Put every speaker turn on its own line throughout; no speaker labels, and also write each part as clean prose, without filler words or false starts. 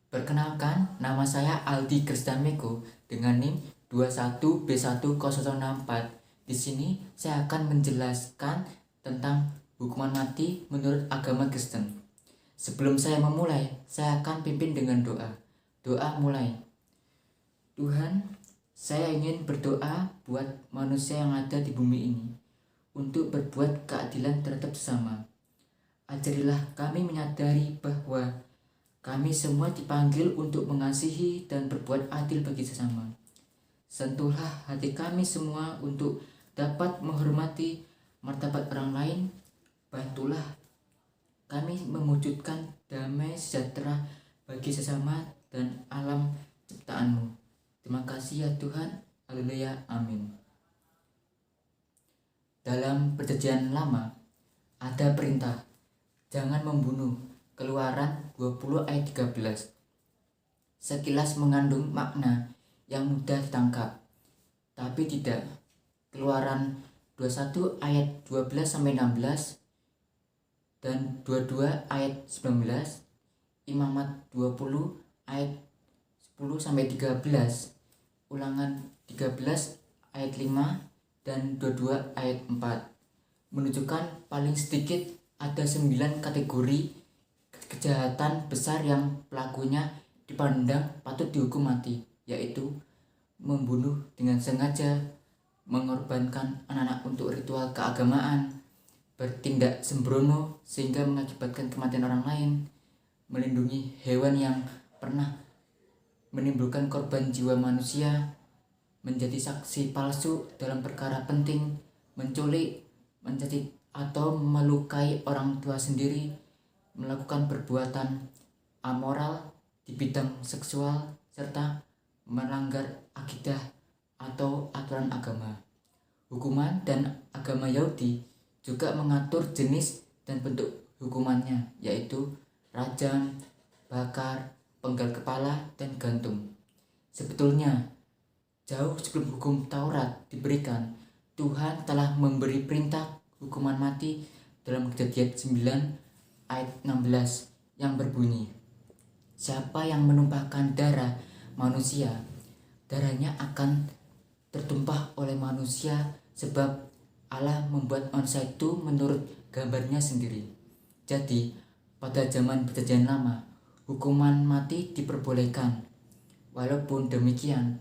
Perkenalkan, nama saya Aldi Kristameko dengan NIM 21B1064. Di sini saya akan menjelaskan tentang hukuman mati menurut agama Kristen. Sebelum saya memulai, saya akan pimpin dengan doa. Doa mulai. Tuhan, saya ingin berdoa buat manusia yang ada di bumi ini untuk berbuat keadilan terhadap sesama. Ajarilah kami menyadari bahwa kami semua dipanggil untuk mengasihi dan berbuat adil bagi sesama. Sentuhlah hati kami semua untuk dapat menghormati martabat orang lain. Bantulah kami mewujudkan damai sejahtera bagi sesama dan alam ciptaan-Mu. Terima kasih ya Tuhan. Haleluya. Amin. Dalam Perjanjian Lama ada perintah, jangan membunuh. Keluaran 20 ayat 13. Sekilas mengandung makna yang mudah ditangkap, tapi tidak. Keluaran 21 ayat 12-16 dan 22 ayat 19, Imamat 20 ayat 10-13, Ulangan 13 ayat 5 dan 22 ayat 4 menunjukkan paling sedikit ada 9 kategori kejahatan besar yang pelakunya dipandang patut dihukum mati, yaitu membunuh dengan sengaja, mengorbankan anak-anak untuk ritual keagamaan, bertindak sembrono sehingga mengakibatkan kematian orang lain, melindungi hewan yang pernah menimbulkan korban jiwa manusia, menjadi saksi palsu dalam perkara penting, menculik, mencaci atau melukai orang tua sendiri, melakukan perbuatan amoral di bidang seksual, serta melanggar akidah atau aturan agama. Hukuman dan agama Yahudi juga mengatur jenis dan bentuk hukumannya, yaitu rajam, bakar, penggal kepala, dan gantung. Sebetulnya, jauh sebelum hukum Taurat diberikan, Tuhan telah memberi perintah hukuman mati dalam Kejadian 9 ayat 16 yang berbunyi, siapa yang menumpahkan darah manusia, darahnya akan tertumpah oleh manusia, sebab Allah membuat manusia itu menurut gambarnya sendiri. Jadi, pada zaman Perjanjian Lama, hukuman mati diperbolehkan. Walaupun demikian,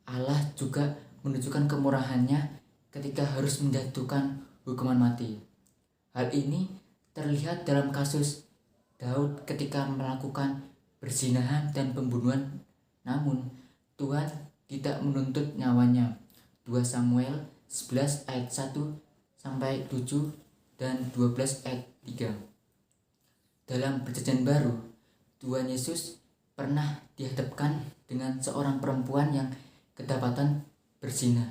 Allah juga menunjukkan kemurahannya ketika harus menjatuhkan hukuman mati. Hal ini terlihat dalam kasus Daud ketika melakukan perzinahan dan pembunuhan, namun Tuhan tidak menuntut nyawanya. 2 Samuel 11 ayat 1-7 dan 12 ayat 3. Dalam Perjanjian Baru, Tuhan Yesus pernah dihadapkan dengan seorang perempuan yang kedapatan berzina.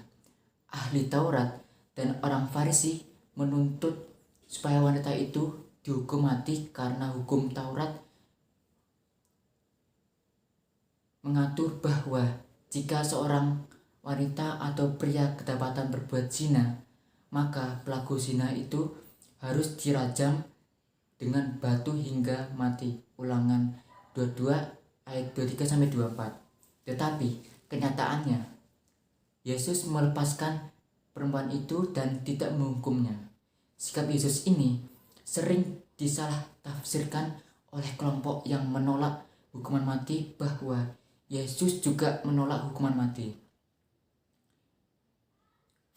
Ahli Taurat dan orang Farisi menuntut supaya wanita itu dihukum mati karena hukum Taurat mengatur bahwa jika seorang wanita atau pria kedapatan berbuat zina, maka pelaku zina itu harus dirajam dengan batu hingga mati. Ulangan 22 ayat 23-24. Tetapi kenyataannya, Yesus melepaskan perempuan itu dan tidak menghukumnya. Sikap Yesus ini sering disalah tafsirkan oleh kelompok yang menolak hukuman mati bahwa Yesus juga menolak hukuman mati.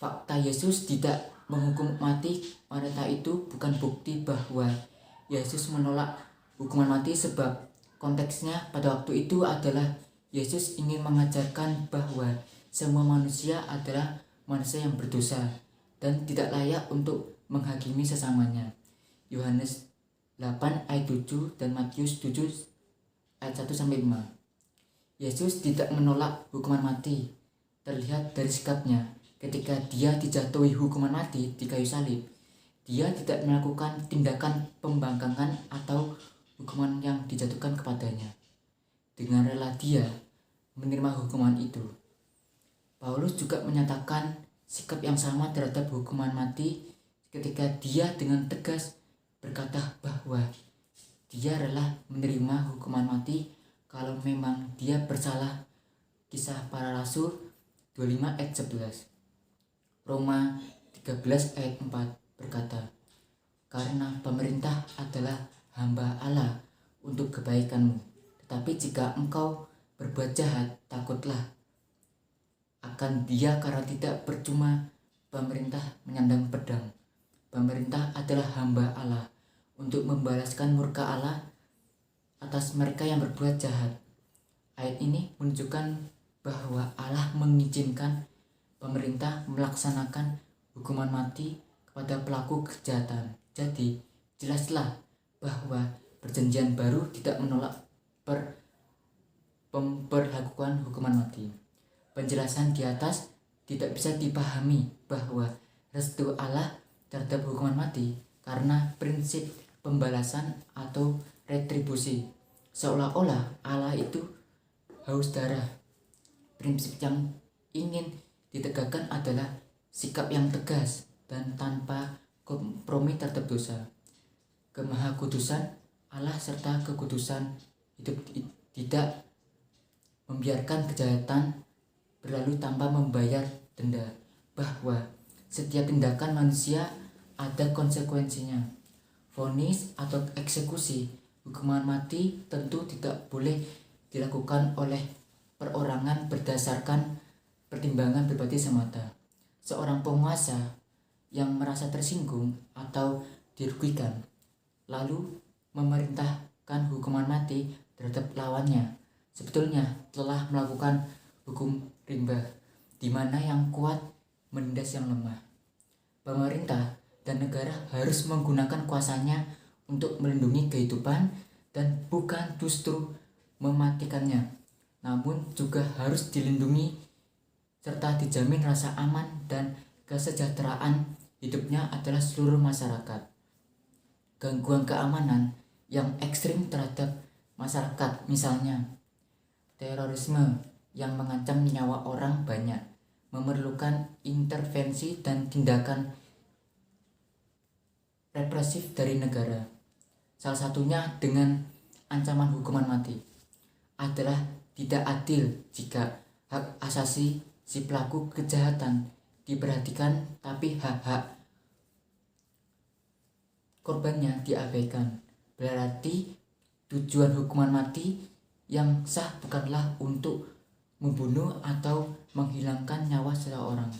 Fakta Yesus tidak menghukum mati wanita itu bukan bukti bahwa Yesus menolak hukuman mati, sebab konteksnya pada waktu itu adalah Yesus ingin mengajarkan bahwa semua manusia adalah manusia yang berdosa dan tidak layak untuk menghakimi sesamanya. Yohanes 8 ayat 7 dan Matius 7 ayat 1-5. Yesus tidak menolak hukuman mati. Terlihat dari sikapnya ketika dia dijatuhi hukuman mati di kayu salib. Dia tidak melakukan tindakan pembangkangan atau hukuman yang dijatuhkan kepadanya. Dengan rela dia menerima hukuman itu. Paulus juga menyatakan sikap yang sama terhadap hukuman mati ketika dia dengan tegas berkata bahwa dia rela menerima hukuman mati kalau memang dia bersalah. Kisah Para Rasul 25 ayat 11. Roma 13 ayat 4 berkata, karena pemerintah adalah hamba Allah untuk kebaikanmu. Tetapi jika engkau berbuat jahat, takutlah akan dia, karena tidak percuma pemerintah menyandang pedang. Pemerintah adalah hamba Allah untuk membalaskan murka Allah atas mereka yang berbuat jahat. Ayat ini menunjukkan bahwa Allah mengizinkan pemerintah melaksanakan hukuman mati kepada pelaku kejahatan. Jadi, jelaslah bahwa perjanjian baru tidak menolak pemberlakuan hukuman mati. Penjelasan di atas tidak bisa dipahami bahwa restu Allah terhadap hukuman mati karena prinsip pembalasan atau retribusi. Seolah-olah Allah itu haus darah. Prinsip yang ingin ditegakkan adalah sikap yang tegas dan tanpa kompromi terhadap dosa. Kemahakudusan Allah serta kekudusan hidup tidak membiarkan kejahatan berlalu tanpa membayar denda, bahwa setiap tindakan manusia ada konsekuensinya. Vonis atau eksekusi, hukuman mati tentu tidak boleh dilakukan oleh perorangan berdasarkan pertimbangan pribadi semata. Seorang penguasa yang merasa tersinggung atau dirugikan lalu memerintahkan hukuman mati terhadap lawannya sebetulnya telah melakukan hukum rimba, di mana yang kuat menindas yang lemah. Pemerintah dan negara harus menggunakan kuasanya untuk melindungi kehidupan dan bukan justru mematikannya, namun juga harus dilindungi serta dijamin rasa aman dan kesejahteraan hidupnya adalah seluruh masyarakat. Gangguan keamanan yang ekstrim terhadap masyarakat, misalnya terorisme yang mengancam nyawa orang banyak, memerlukan intervensi dan tindakan represif dari negara. Salah satunya dengan ancaman hukuman mati. Adalah tidak adil jika hak asasi si pelaku kejahatan diperhatikan tapi hak-hak korbannya diabaikan. Berarti tujuan hukuman mati yang sah bukanlah untuk membunuh atau menghilangkan nyawa seseorang,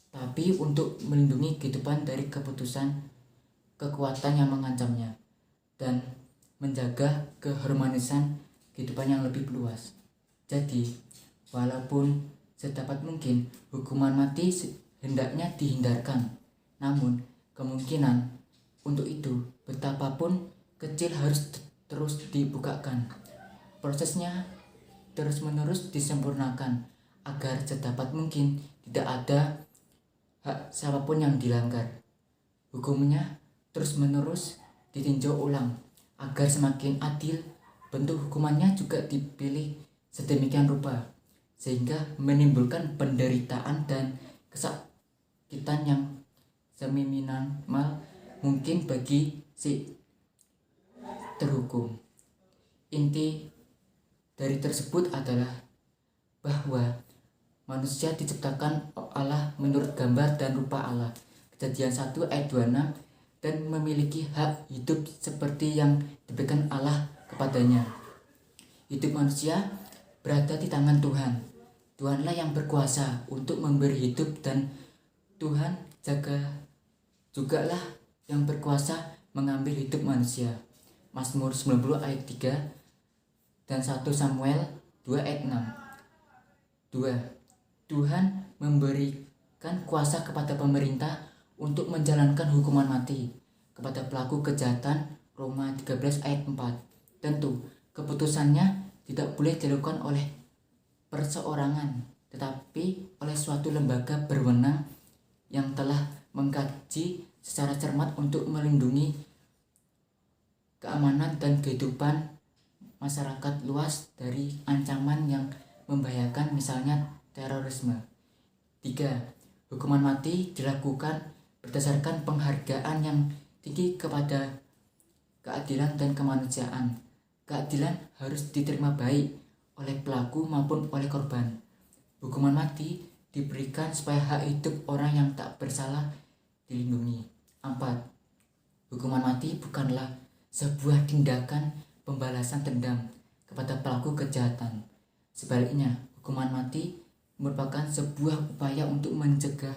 tapi untuk melindungi kehidupan dari keputusan kekuatan yang mengancamnya dan menjaga keharmonisan kehidupan yang lebih luas. Jadi, walaupun sedapat mungkin hukuman mati hendaknya dihindarkan, namun kemungkinan untuk itu betapapun kecil harus terus dibukakan. Prosesnya terus-menerus disempurnakan agar sedapat mungkin tidak ada hak siapapun yang dilanggar. Hukumnya terus-menerus ditinjau ulang agar semakin adil. Bentuk hukumannya juga dipilih sedemikian rupa sehingga menimbulkan penderitaan dan kesakitan yang seminimal mungkin bagi si terhukum. Inti dari tersebut adalah bahwa manusia diciptakan Allah menurut gambar dan rupa Allah. Kejadian 1 ayat 26, dan memiliki hak hidup seperti yang diberikan Allah kepadanya. Hidup manusia berada di tangan Tuhan. Tuhanlah yang berkuasa untuk memberi hidup, dan Tuhan jugalah yang berkuasa mengambil hidup manusia. Mazmur 90 ayat 3 dan 1 Samuel 2 ayat 6. 2. Tuhan memberikan kuasa kepada pemerintah untuk menjalankan hukuman mati kepada pelaku kejahatan. Roma 13 ayat 4. Tentu keputusannya tidak boleh dilakukan oleh perseorangan, tetapi oleh suatu lembaga berwenang yang telah mengkaji secara cermat untuk melindungi keamanan dan kehidupan masyarakat luas dari ancaman yang membahayakan, misalnya terorisme. 3. Hukuman mati dilakukan berdasarkan penghargaan yang tinggi kepada keadilan dan kemanusiaan. keadilan harus diterima baik oleh pelaku maupun oleh korban. Hukuman mati diberikan supaya hak hidup orang yang tak bersalah dilindungi. 4. Hukuman mati bukanlah sebuah tindakan pembalasan dendam kepada pelaku kejahatan. Sebaliknya, hukuman mati merupakan sebuah upaya untuk mencegah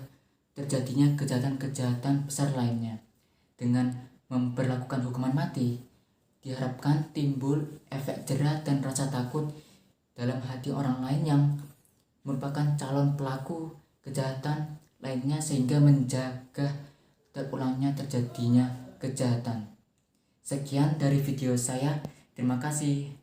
terjadinya kejahatan-kejahatan besar lainnya. Dengan memperlakukan hukuman mati, diharapkan timbul efek jera dan rasa takut dalam hati orang lain yang merupakan calon pelaku kejahatan lainnya, sehingga mencegah terulangnya terjadinya kejahatan. Sekian dari video saya. Terima kasih.